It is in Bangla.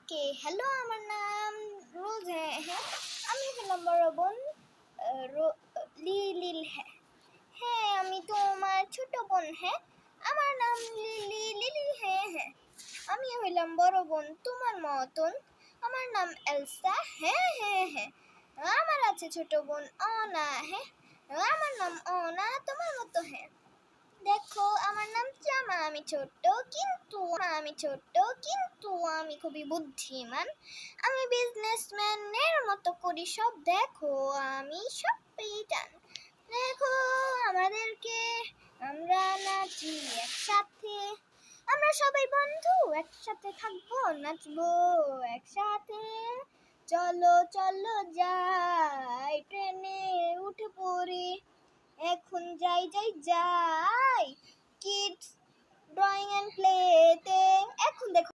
ওকে, হ্যালো, আমার নাম রোজ। হ্যাঁ, আমি হলাম বড় বোন লিলিল। হ্যাঁ হ্যাঁ, আমি তোমার ছোট বোন। হ্যাঁ, আমার নাম লিলি। হ্যাঁ হ্যাঁ, আমি হইলাম বড় বোন তোমার মতন। আমার নাম এলসা। হ্যাঁ হ্যাঁ হ্যাঁ, আমার আছে ছোট বোন অনা। হ্যাঁ, আমার নাম অনা তোমার মতো। হ্যাঁ, দেখো আমার নাম জামা। আমি ছোট্ট কিন্তু আমি খুবই বুদ্ধিমান। আমি বিজনেসম্যানের মতো করি সব। দেখো আমি সবই জানি। দেখো আমাদেরকে, আমরা নাচি একসাথে। আমরা সবাই বন্ধু, একসাথে থাকবো, নাচবো একসাথে। চলো চলো যাই, ট্রেনে উঠে পড়ি। এখন যাই কিডস ড্রয়িং অ্যান্ড প্লেতে। এখন দেখো